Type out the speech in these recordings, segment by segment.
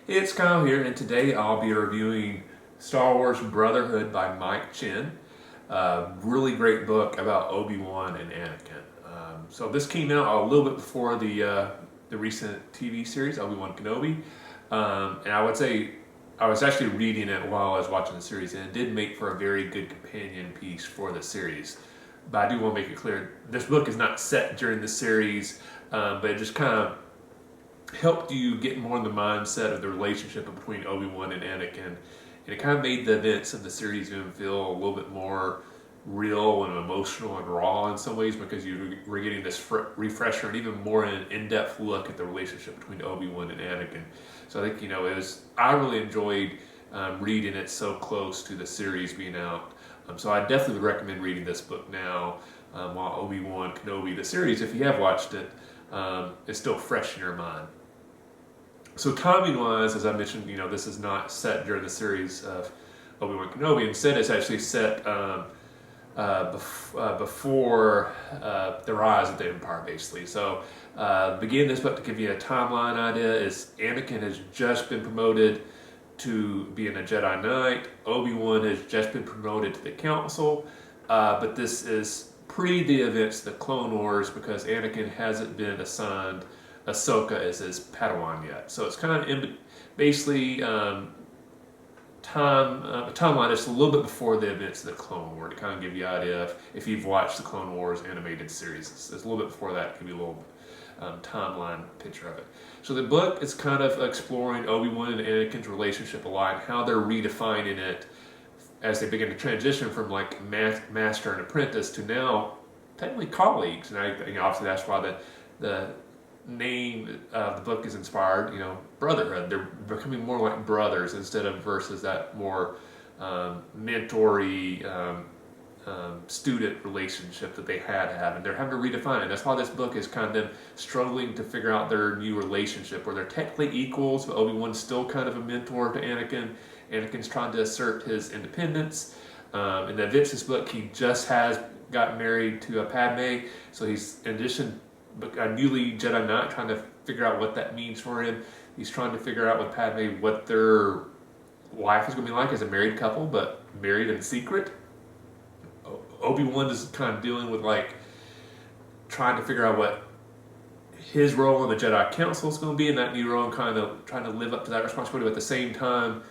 It's Kyle here, and today I'll be reviewing Star Wars Brotherhood by Mike Chen. Really great book about Obi-Wan and Anakin. So this came out a little bit before the recent TV series, Obi-Wan Kenobi. And I would say I was actually reading it while I was watching the series, and it did make for a very good companion piece for the series. But I do want to make it clear, this book is not set during the series, but it just kind of helped you get more in the mindset of the relationship between Obi-Wan and Anakin. And it kind of made the events of the series even feel a little bit more real and emotional and raw in some ways, because you were getting this refresher and even more an in-depth look at the relationship between Obi-Wan and Anakin. So I think, I really enjoyed reading it so close to the series being out. So I definitely would recommend reading this book now, while Obi-Wan Kenobi, the series, if you have watched it, is still fresh in your mind. So timing-wise, as I mentioned, this is not set during the series of Obi-Wan Kenobi. Instead, it's actually set before the rise of the Empire, basically. So, beginning this book, to give you a timeline idea, is Anakin has just been promoted to being a Jedi Knight. Obi-Wan has just been promoted to the Council, but this is pre the events of the Clone Wars, because Anakin hasn't been assigned Ahsoka as his Padawan yet. So it's kind of basically timeline is a little bit before the events of the Clone War, to kind of give you an idea if you've watched the Clone Wars animated series. It's a little bit before that, give you a little timeline picture of it. So the book is kind of exploring Obi-Wan and Anakin's relationship a lot, and how they're redefining it as they begin to transition from like master and apprentice to now technically colleagues. And obviously that's why the name of the book is inspired, brotherhood. They're becoming more like brothers instead of versus that more mentory student relationship that they had to have, and they're having to redefine it. That's why this book is kind of them struggling to figure out their new relationship, where they're technically equals, but Obi-Wan's still kind of a mentor to Anakin. Anakin's trying to assert his independence. In the events of this book, he just has got married to a Padme, so he's, in addition, a newly Jedi Knight, trying to figure out what that means for him. He's trying to figure out with Padme what their life is going to be like as a married couple, but married in secret. Obi-Wan is kind of dealing with trying to figure out what his role in the Jedi Council is going to be in that new role, and kind of trying to live up to that responsibility. But at the same time,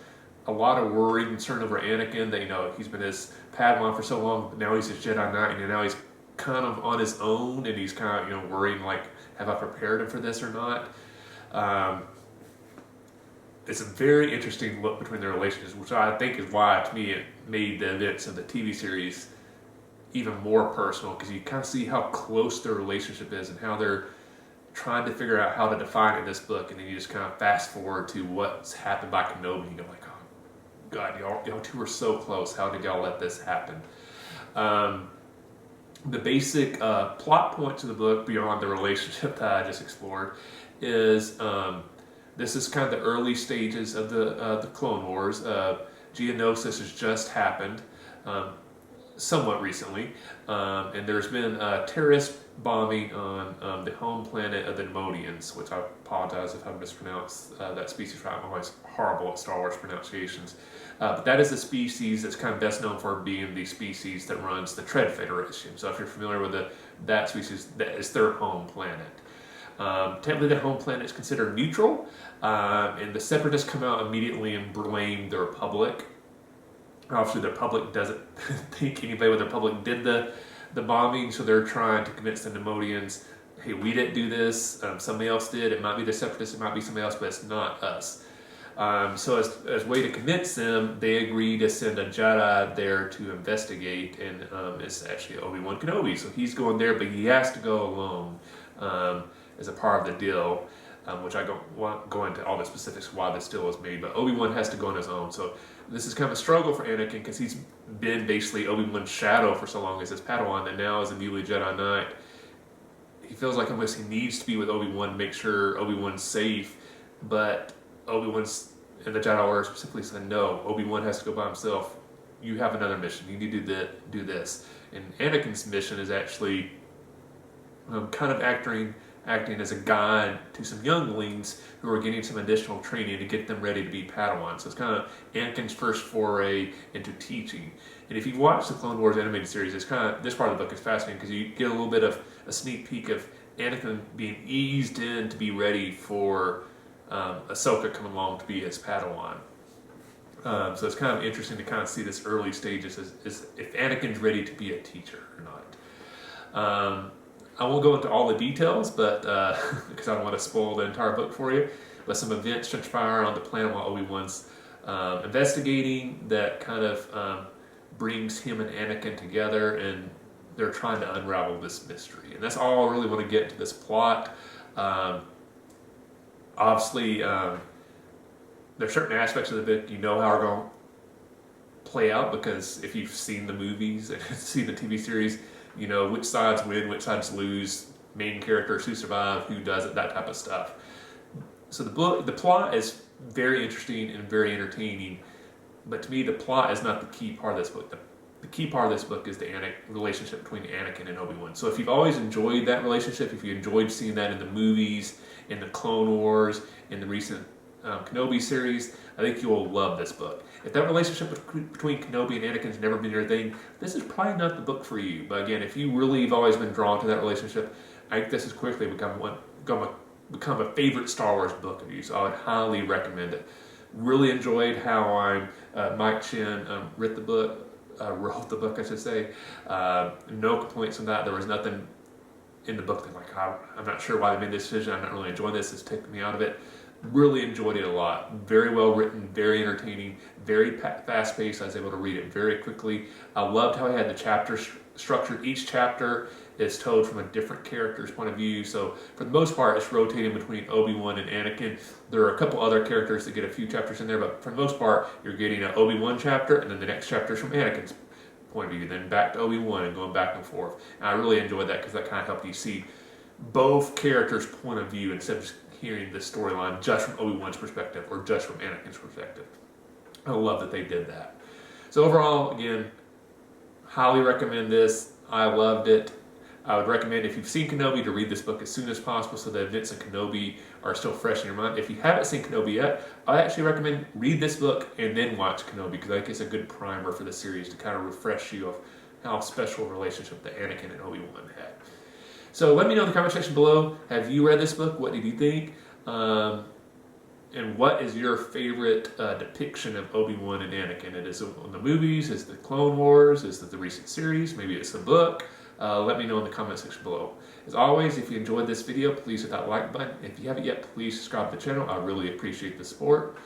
a lot of worry and concern over Anakin, that he's been his Padawan for so long, but now he's his Jedi Knight, and now he's kind of on his own, and he's kind of worrying have I prepared him for this or not. It's a very interesting look between their relationships, which I think is why, to me, it made the events of the TV series even more personal, because you kind of see how close their relationship is and how they're trying to figure out how to define it in this book. And then you just kind of fast forward to what's happened by Kenobi, and you go oh God, y'all two are so close. How did y'all let this happen? The basic plot points of the book, beyond the relationship that I just explored, is this is kind of the early stages of the Clone Wars. Geonosis has just happened, somewhat recently, and there's been a terrorist bombing on the home planet of the Nemodians, which I apologize if I mispronounced that species right. I'm always horrible at Star Wars pronunciations. But that is the species that's kind of best known for being the species that runs the Tread Federation. So if you're familiar with that species, that is their home planet. Technically, their home planet is considered neutral, and the Separatists come out immediately and blame the Republic. Obviously, the Republic doesn't think anybody with the Republic did the bombing, so they're trying to convince the Nemodians, hey, we didn't do this, somebody else did. It might be the Separatists, it might be somebody else, but it's not us. So as a way to convince them, they agree to send a Jedi there to investigate, and it's actually Obi-Wan Kenobi. So he's going there, but he has to go alone as a part of the deal, which I won't go into all the specifics of why this deal was made, but Obi-Wan has to go on his own. So this is kind of a struggle for Anakin, because he's been basically Obi-Wan's shadow for so long as his Padawan, and now as a newly Jedi Knight, he feels like almost he needs to be with Obi-Wan to make sure Obi-Wan's safe, but Obi-Wan's, and the Jedi Order specifically said, no, Obi-Wan has to go by himself. You have another mission. You need to do this. And Anakin's mission is actually kind of acting acting as a guide to some younglings who are getting some additional training to get them ready to be Padawans. So it's kind of Anakin's first foray into teaching. And if you watch the Clone Wars animated series, it's kind of, this part of the book is fascinating because you get a little bit of a sneak peek of Anakin being eased in to be ready for Ahsoka coming along to be his Padawan. So it's kind of interesting to kind of see this early stages as if Anakin's ready to be a teacher or not. I won't go into all the details, but because I don't want to spoil the entire book for you. But some events transpire on the planet while Obi-Wan's investigating that kind of brings him and Anakin together, and they're trying to unravel this mystery. And that's all I really want to get into this plot. Obviously, there's certain aspects of the book you know how are going to play out, because if you've seen the movies and seen the TV series, you know which sides win, which sides lose, main characters who survive, who doesn't, that type of stuff. So the plot is very interesting and very entertaining, but to me the plot is not the key part of this book. The key part of this book is the relationship between Anakin and Obi-Wan. So if you've always enjoyed that relationship, if you enjoyed seeing that in the movies, in the Clone Wars, in the recent Kenobi series, I think you will love this book. If that relationship between Kenobi and Anakin has never been your thing, this is probably not the book for you. But again, if you really have always been drawn to that relationship, I think this has quickly become a favorite Star Wars book of you. So I would highly recommend it. Really enjoyed how Mike Chen wrote the book, I should say. No complaints on that. There was nothing in the book that I'm not sure why they made this decision. I'm not really enjoying this. It's taken me out of it. Really enjoyed it a lot. Very well written, very entertaining, very fast paced. I was able to read it very quickly. I loved how he had the chapter structure. Each chapter is told from a different character's point of view. So for the most part, it's rotating between Obi-Wan and Anakin. There are a couple other characters that get a few chapters in there, but for the most part, you're getting an Obi-Wan chapter, and then the next chapter is from Anakin's point of view, then back to Obi-Wan and going back and forth. And I really enjoyed that because that kind of helped you see both characters' point of view instead of just hearing the storyline just from Obi-Wan's perspective or just from Anakin's perspective. I love that they did that. So overall, again, highly recommend this. I loved it. I would recommend, if you've seen Kenobi, to read this book as soon as possible so the events of Kenobi are still fresh in your mind. If you haven't seen Kenobi yet, I actually recommend read this book and then watch Kenobi, because I think it's a good primer for the series to kind of refresh you of how special a relationship that Anakin and Obi-Wan had. So let me know in the comment section below, have you read this book? What did you think? And what is your favorite depiction of Obi-Wan and Anakin? It is on the movies, is it the Clone Wars, is it the recent series, maybe it's the book? Let me know in the comment section below. As always, if you enjoyed this video, please hit that like button. If you haven't yet, please subscribe to the channel. I really appreciate the support.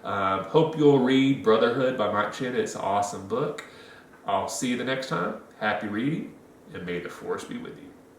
Hope you'll read Brotherhood by Mike Chen. It's an awesome book. I'll see you the next time. Happy reading, and may the Force be with you.